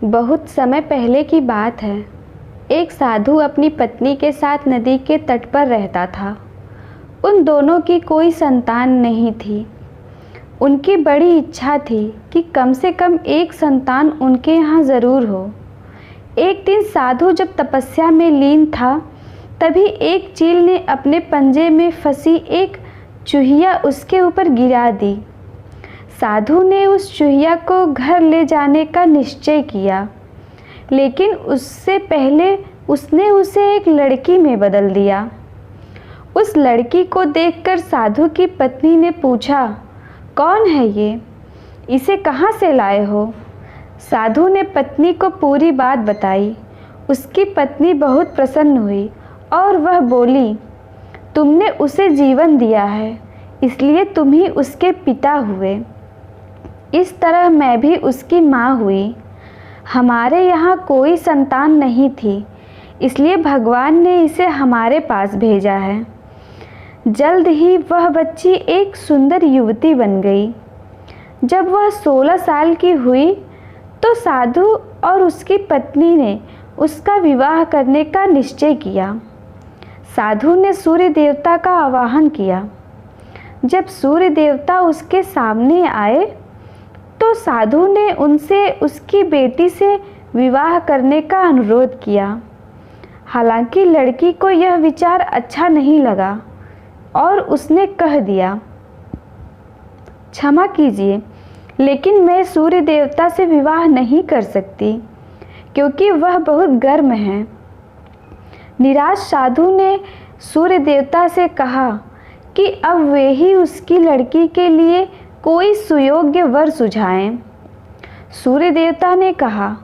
बहुत समय पहले की बात है। एक साधु अपनी पत्नी के साथ नदी के तट पर रहता था। उन दोनों की कोई संतान नहीं थी। उनकी बड़ी इच्छा थी कि कम से कम एक संतान उनके यहाँ ज़रूर हो। एक दिन साधु जब तपस्या में लीन था, तभी एक चील ने अपने पंजे में फंसी एक चूहिया उसके ऊपर गिरा दी। साधु ने उस चूहिया को घर ले जाने का निश्चय किया, लेकिन उससे पहले उसने उसे एक लड़की में बदल दिया। उस लड़की को देखकर साधु की पत्नी ने पूछा, कौन है ये? इसे कहाँ से लाए हो? साधु ने पत्नी को पूरी बात बताई। उसकी पत्नी बहुत प्रसन्न हुई और वह बोली, तुमने उसे जीवन दिया है, इसलिए तुम ही उसके पिता हुए। इस तरह मैं भी उसकी माँ हुई। हमारे यहाँ कोई संतान नहीं थी, इसलिए भगवान ने इसे हमारे पास भेजा है। जल्द ही वह बच्ची एक सुंदर युवती बन गई। जब वह 16 साल की हुई तो साधु और उसकी पत्नी ने उसका विवाह करने का निश्चय किया। साधु ने सूर्य देवता का आवाहन किया। जब सूर्य देवता उसके सामने आए तो साधु ने उनसे उसकी बेटी से विवाह करने का अनुरोध किया। हालांकि लड़की को यह विचार अच्छा नहीं लगा और उसने कह दिया, क्षमा कीजिए, लेकिन मैं सूर्य देवता से विवाह नहीं कर सकती क्योंकि वह बहुत गर्म है। निराश साधु ने सूर्य देवता से कहा कि अब वे ही उसकी लड़की के लिए कोई सुयोग्य वर सुझाएं। सूर्य देवता ने कहा,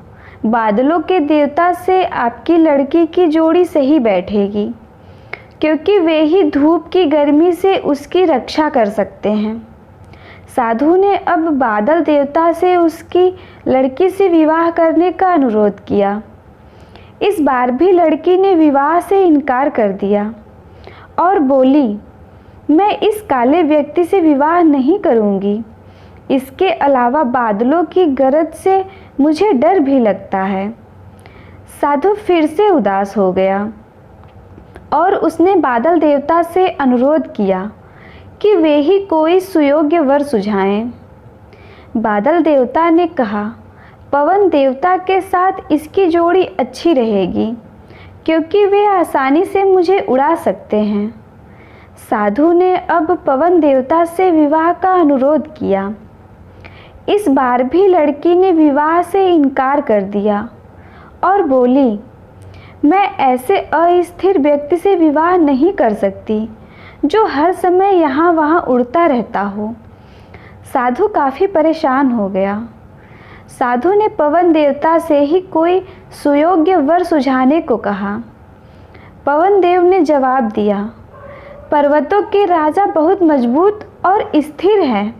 बादलों के देवता से आपकी लड़की की जोड़ी सही बैठेगी, क्योंकि वे ही धूप की गर्मी से उसकी रक्षा कर सकते हैं। साधु ने अब बादल देवता से उसकी लड़की से विवाह करने का अनुरोध किया। इस बार भी लड़की ने विवाह से इनकार कर दिया और बोली, मैं इस काले व्यक्ति से विवाह नहीं करूंगी। इसके अलावा बादलों की गरज से मुझे डर भी लगता है। साधु फिर से उदास हो गया और उसने बादल देवता से अनुरोध किया कि वे ही कोई सुयोग्य वर सुझाएं। बादल देवता ने कहा, पवन देवता के साथ इसकी जोड़ी अच्छी रहेगी, क्योंकि वे आसानी से मुझे उड़ा सकते हैं। साधु ने अब पवन देवता से विवाह का अनुरोध किया। इस बार भी लड़की ने विवाह से इनकार कर दिया और बोली, मैं ऐसे अस्थिर व्यक्ति से विवाह नहीं कर सकती जो हर समय यहाँ वहाँ उड़ता रहता हो। साधु काफ़ी परेशान हो गया। साधु ने पवन देवता से ही कोई सुयोग्य वर सुझाने को कहा। पवन देव ने जवाब दिया, पर्वतों के राजा बहुत मजबूत और स्थिर हैं।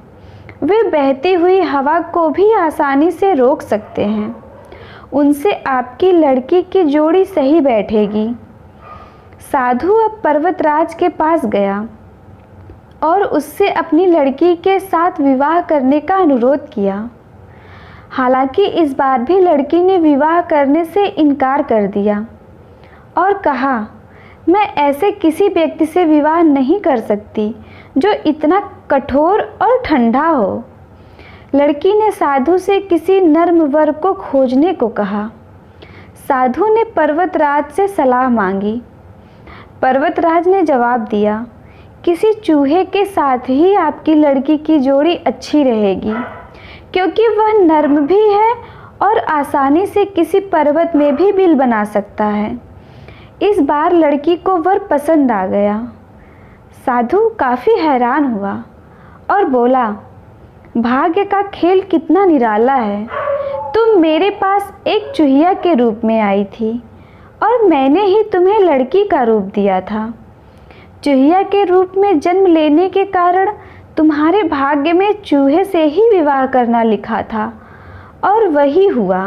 वे बहती हुई हवा को भी आसानी से रोक सकते हैं। उनसे आपकी लड़की की जोड़ी सही बैठेगी। साधु अब पर्वतराज के पास गया और उससे अपनी लड़की के साथ विवाह करने का अनुरोध किया। हालांकि इस बार भी लड़की ने विवाह करने से इनकार कर दिया और कहा, मैं ऐसे किसी व्यक्ति से विवाह नहीं कर सकती जो इतना कठोर और ठंडा हो। लड़की ने साधु से किसी नर्म वर को खोजने को कहा। साधु ने पर्वतराज से सलाह मांगी। पर्वतराज ने जवाब दिया, किसी चूहे के साथ ही आपकी लड़की की जोड़ी अच्छी रहेगी, क्योंकि वह नर्म भी है और आसानी से किसी पर्वत में भी बिल बना सकता है। इस बार लड़की को वर पसंद आ गया। साधु काफ़ी हैरान हुआ और बोला, भाग्य का खेल कितना निराला है। तुम मेरे पास एक चूहिया के रूप में आई थी और मैंने ही तुम्हें लड़की का रूप दिया था। चूहिया के रूप में जन्म लेने के कारण तुम्हारे भाग्य में चूहे से ही विवाह करना लिखा था और वही हुआ।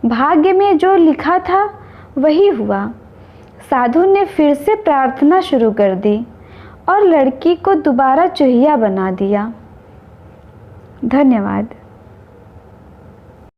भाग्य में जो लिखा था वही हुआ। साधु ने फिर से प्रार्थना शुरू कर दी और लड़की को दोबारा चूहिया बना दिया। धन्यवाद।